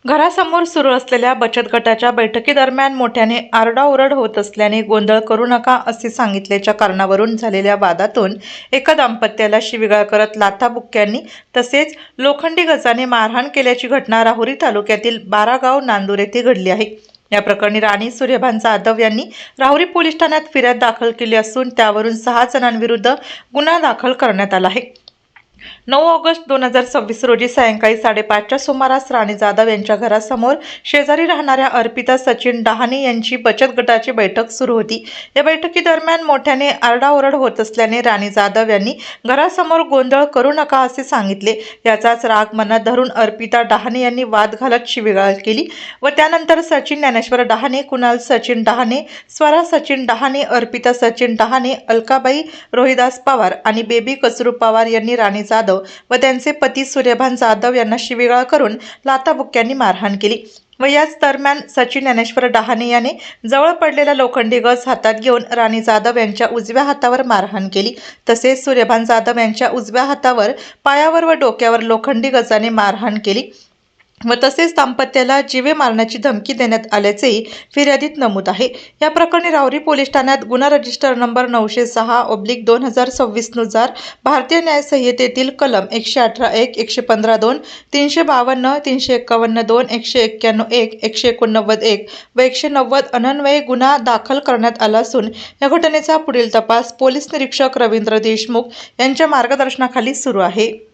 घरासमोर सुरू असलेल्या बचत गटाच्या बैठकीदरम्यान मोठ्याने आरडाओरड होत असल्याने गोंधळ करू नका असे सांगितल्याच्या कारणावरून झालेल्या वादातून एका दाम्पत्याला शिवीगाळ करत लाथाबुक्क्यांनी तसेच लोखंडी गजाने मारहाण केल्याची घटना राहुरी तालुक्यातील बारागाव नांदूर येथे घडली आहे। या प्रकरणी राणी सूर्यभान जाधव यांनी राहुरी पोलीस ठाण्यात फिर्याद दाखल केली असून त्यावरून 6 जणांविरुद्ध गुन्हा दाखल करण्यात आला आहे। 9 ऑगस्ट 2026 रोजी सायंकाळी 5:30च्या सुमारास राणी जाधव यांच्या घरासमोर शेजारी राहणाऱ्या अर्पिता सचिन डहाणे यांची बचत गटाची बैठक सुरू होती। या बैठकीदरम्यान मोठ्याने आरडाओरड होत असल्याने राणी जाधव यांनी घरासमोर गोंधळ करू नका असे सांगितले। याचाच राग मनात धरून अर्पिता डहाणे यांनी वाद घालत शिवीगाळ केली व त्यानंतर सचिन ज्ञानेश्वर डहाणे, कुणाल सचिन डहाणे, स्वरा सचिन डहाणे, अर्पिता सचिन डहाणे, अलकाबाई रोहिदास पवार आणि बेबी कचरू पवार यांनी राणी जाधव व त्यांचे पती सूर्यभान जाधव यांना शिवीगाळ करून लाथाबुक्क्यांनी मारहाण केली व याच दरम्यान सचिन ज्ञानेश्वर डहाणे याने जवळ पडलेला लोखंडी गज हातात घेऊन राणी जाधव यांच्या उजव्या हातावर मारहाण केली। तसेच सूर्यभान जाधव यांच्या उजव्या हातावर, पायावर व डोक्यावर लोखंडी गजाने मारहाण केली व तसेच दाम्पत्याला जीवे मारण्याची धमकी देण्यात आल्याचेही फिर्यादीत नमूद आहे। या प्रकरणी राहुरी पोलीस ठाण्यात गुन्हा रजिस्टर नंबर 906/2026 नुसार भारतीय न्याय संहितेतील कलम 118(1), 115(2), 352, 351(2), 191(1), 189(1) व 190 अन्वये गुन्हा दाखल करण्यात आला असून या घटनेचा पुढील तपास पोलीस निरीक्षक रवींद्र देशमुख यांच्या मार्गदर्शनाखाली सुरू आहे।